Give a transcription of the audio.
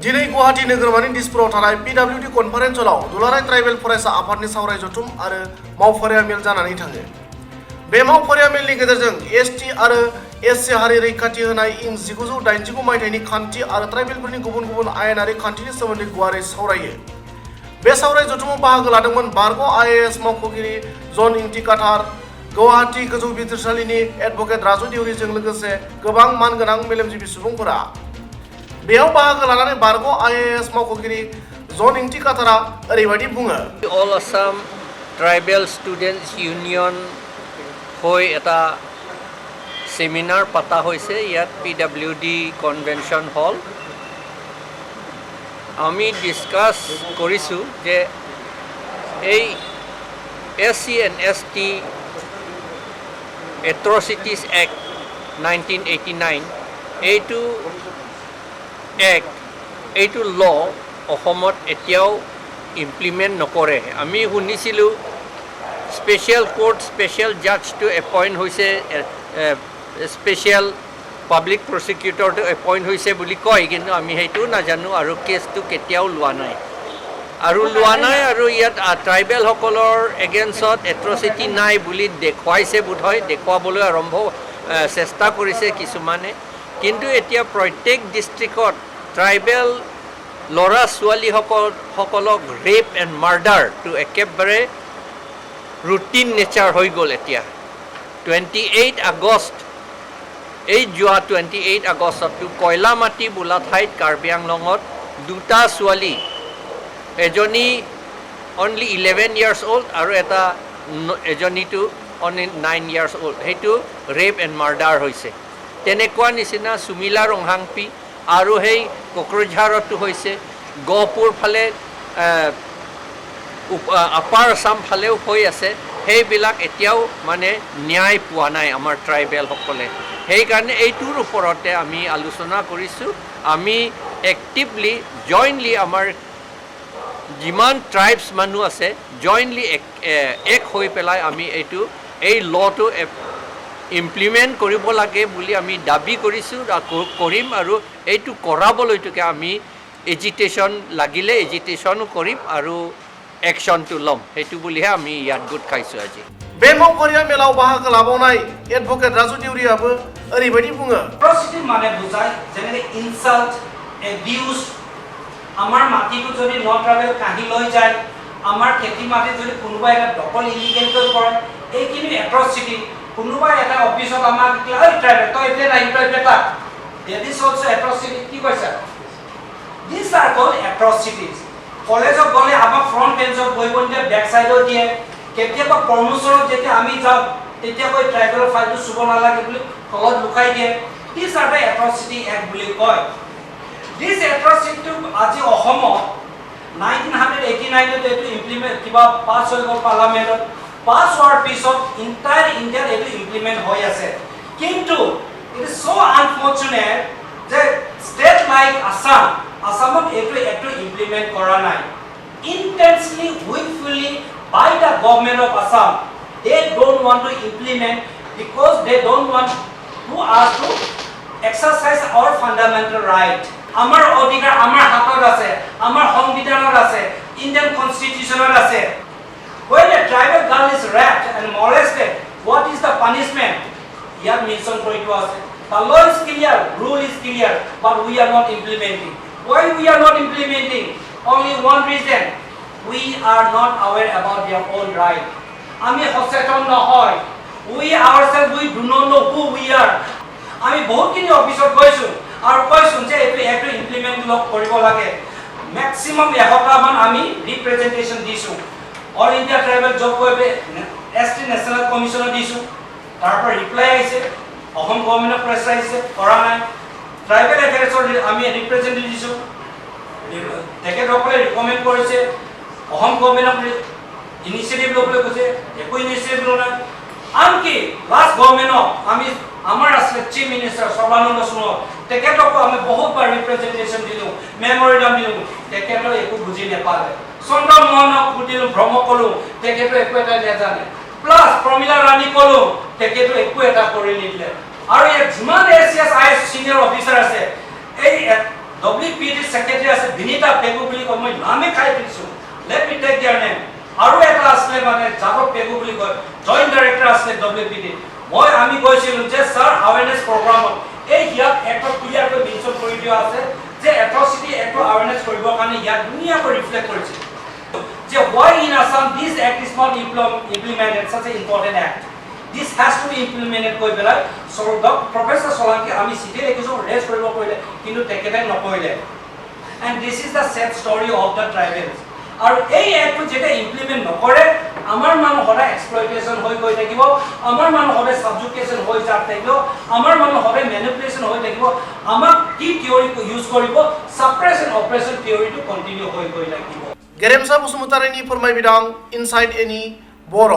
दिनै गुवाहाटी नोगोरमानि दिसपुराव थानाय PWD कनफारेन्स हलाव दुलाराय ट्राइबेल फरायसा आफादनि सावराय जथुम आरो मावफारिया मेल जानानै थाङो। बे मावफारिया मेलनि गेजेरजों ST आरो SC हारि रैखाथि होनाय इं 1989 मायथाइनि खान्थि आरो ट्राइबेलफोरनि गुबुन गुबुन आयेनारि खान्थिनि सोमोन्दै गुवारै सावरायो। बे सावराय जथुमाव बाहागो लादोंमोन बारग' IAS मावख'गिरि जन इंटिकाटार, गुवाहाटी गोजौ बिजिरसालिनि एडभोकेट राजु देउरिजों लोगोसे गोबां मानगोनां मेलेमजिबि सुबुंफोरा। बेयाव बाहागो लानानै बारग' IAS मावख'गिरि जन इंटिकाटारा ओरैबायदि बुङो। All Assam Tribal Students Union হৈ এটা সেমিনাৰ পাতা হৈছে ইয়াত PWD কনভেনশ্যন হল। আমি ডিছকাছ কৰিছোঁ যে এই SC and ST Atrocities Act 1989 এইটো এক্ট এইটো ল অসমত এতিয়াও ইমপ্লিমেণ্ট নকৰে। আমি শুনিছিলোঁ স্পেচিয়েল কোৰ্ট স্পেচিয়েল জাজটো এপইণ্ট হৈছে, স্পেচিয়েল পাব্লিক প্ৰচিকিউটৰটো এপইণ্ট হৈছে বুলি কয়, কিন্তু আমি সেইটো নাজানো আৰু কেছটো কেতিয়াও লোৱা নাই আৰু ইয়াত ট্ৰাইবেলসকলৰ এগেইনষ্টত এট্ৰচিটি নাই বুলি দেখুৱাইছে, বোধহয় দেখুৱাবলৈ চেষ্টা কৰিছে কিছুমানে। কিন্তু এতিয়া প্ৰত্যেক ডিষ্ট্ৰিক্টত ট্ৰাইবেল ল'ৰা ছোৱালীসকলক ৰেপ এণ্ড মাৰ্ডাৰটো একেবাৰে ৰুটিন নেচাৰ হৈ গ'ল। এতিয়া 28 আগষ্ট এই যোৱা 28 আগষ্টতো কয়লামাটি বোলা ঠাইত কাৰ্বি আংলঙত দুটা ছোৱালী, এজনী অনলি 11 years old আৰু এজনীটো অনলি 9 years old, সেইটো ৰেপ এণ্ড মাৰ্ডাৰ হৈছে। তেনেকুৱা নিচিনা সুমিলা ৰংহাংপি আৰু সেই কোকৰাঝাৰতো হৈছে, গহপুৰ ফালে আপাৰ আছাম ফালেও হৈ আছে। সেইবিলাক এতিয়াও মানে ন্যায় পোৱা নাই আমাৰ ট্ৰাইবেলসকলে। সেইকাৰণে এইটোৰ ওপৰতে আমি আলোচনা কৰিছোঁ। আমি এক্টিভলি জইণ্টলি আমাৰ যিমান ট্ৰাইবছ মানুহ আছে জইণ্টলি এক হৈ পেলাই আমি এই লটো ইমপ্লিমেণ্ট কৰিব লাগে বুলি আমি দাবী কৰিছোঁ, কৰিম আৰু এইটো কৰাবলৈকে আমি এজিটেশ্যন লাগিলে এজিটেশ্যনো কৰিম আৰু একশ্যনটো ল'ম, সেইটো বুলিহে আমি ইয়াত গোট খাইছোঁ আজি। बे मावफारिया मेलाव बाहागो लाबावनाय एडभोकेट राजु देउरियाबो ओरैबायदि बुङो। एट्रसिटी माने बुजाय जेनेके इनसाल्ट, एबिउज, আমাৰ মাটিটো যদি নন ট্ৰাইবেল কাঢ়ি লৈ যায়, আমাৰ খেতি মাটি যদি কোনোবাই এটা দখল ইলিগেলকৈ কৰে, এইখিনি এট্ৰচিটি। কোনোবাই এটা অফিচত আমাক এই ট্ৰাইবেল তই এতিয়া নাই তই বেটা, দিছ অলছো এট্ৰচিটি। কি কৈছা? দিছ আৰ কল্ড এট্ৰচিটিজ। কলেজত গ'লে আমাক ফ্ৰণ্ট বেঞ্চত বহিব নিদিয়ে, বেক চাইডত দিয়ে। কেতিয়াবা প্ৰমোচনত যেতিয়া আমি যাওঁ তেতিয়া কৈ ট্ৰাইবেলৰ ফাইলটো চুব নালাগে বুলি তলত লুকাই দিয়ে। দিছ আৰ দ্য এট্ৰচিটি এক্ট বুলি কয়। দিছ এট্ৰচিটিটো আজি অসমত 1989ত এইটো ইমপ্লিমেণ্ট কিবা পাছ হৈ গ'ল পাৰ্লামেণ্টত। পাছ হোৱাৰ পিছত ইণ্টায়াৰ ইণ্ডিয়াত এইটো ইমপ্লিমেণ্ট হৈ আছে। কিন্তু ইট ইজ ছ' আনফৰ্চুনেট যে ষ্টেট লাইক আছামত এইটো ইমপ্লিমেণ্ট কৰা নাই। ইণ্টেন্সলি উইলফুলি by the government of Assam, they don't want to implement because they don't want us to exercise our fundamental right. Amar অধিকাৰ আমাৰ হাতত আছে, আমাৰ সংবিধানত আছে, Indian constitutionত আছে। When a tribal girl is raped and molested, what is the punishment? Here mention কৰি থোৱা আছে। The law is clear, rule is clear, but we are not implementing. Why we are not implementing? Only one reason. We are not aware about their own right. আমি সচেতন নহয়। We ourselves we do not know who we are. আমি বহুতখিনি অফিচত গৈছোঁ আৰু কৈছোঁ যে এইটো ইমপ্লিমেণ্ট কৰিব লাগে। মেক্সিমাম 100টা মান আমি ৰিপ্ৰেজেণ্টেশ্যন দিছোঁ। All India tribal job ST national কমিশ্যনত দিছোঁ, তাৰ পৰা ৰিপ্লাই আহিছে, অসম গভৰ্ণমেণ্টৰ প্ৰেছাৰ আহিছে, কৰা নাই। ট্ৰাইবেল এফেয়াৰ্ছৰ আমি ৰিপ্ৰেজেণ্টেটিভ দিছোঁ, তেখেতসকলে ৰিকমেণ্ড কৰিছে, অসম গভৰ্ণমেণ্টক ইনিচিয়েটিভ ল'বলৈ কৈছে, একো ইনিচিয়েটিভ লোৱা নাই। আনকি লাষ্ট গভৰ্ণমেণ্টক আমাৰ আছিলে চিফ মিনিষ্টাৰ সৰ্বানন্দ সোণোৱাল, তেখেতকো আমি বহুতবাৰ ৰিপ্ৰেজেণ্টেশ্যন দিলোঁ, মেমৰিণ্ডাম দিলোঁ, তেখেতেও একো বুজি নাপালে। চন্দ্ৰ মোহনক সুধিলোঁ, ভ্ৰম ক'লোঁ, তেখেতেও একো এটা নাজানে। প্লাছ প্ৰমীলা ৰাণী ক'লোঁ, তেখেতেও একো এটা কৰি নিদিলে। আৰু ইয়াত যিমান ACS IAS চিনিয়ৰ অফিচাৰ আছে, এই WPD secretary আছে বিনিতা পেগু বুলি কয় মই নামে খাই দিছো let me take their name আৰু এটা আছে মানে যাদৱ পেগু বুলি কয় জয়েন্ট ডাইৰেক্টৰ আছে WPD মই আমি কৈছিলো যে স্যাৰ অ্যাৱাৰনেছ প্ৰগ্ৰামত এই ইয়াত একটা ক্লিয়াৰ কৈ মেনশন কৰি দিয়া আছে যে এট্ৰসিটি এটো অ্যাৱাৰনেছ কৰিব কাৰণে ইয়াত ধুনীয়াকৈ ৰিফ্লেক্ট কৰিছে যে why in Assam this act is not implemented such an important act this has to be implemented কৈ বেলাই সৰদক প্ৰফেসৰ সোলাংকি আমি সিধে লিখিছো ৰেজ কৰিব কইলে কিন্তু তেকেতে নকইলে and this is the sad story of the tribals আৰু এই এক্ট যেটা ইমপ্লিমেন্ট নকৰে আমাৰ মানুহ হৰে এক্সপ্লয়টেশন হৈ গৈ থাকিব আমাৰ মানুহ হৰে সাবজুকেশন হৈ যাত থাকিব আমাৰ মানুহ হৰে ম্যানিপুলেশন হৈ থাকিব আমাক কি থিওৰি ইউজ কৰিব সাপ্ৰেশন অপাৰেশন থিওৰিটো কন্টিনিউ হৈ গৈ থাকিব गेरेमसा बसुमतारिनि फोरमायबिदां इनसाइड एनि बर'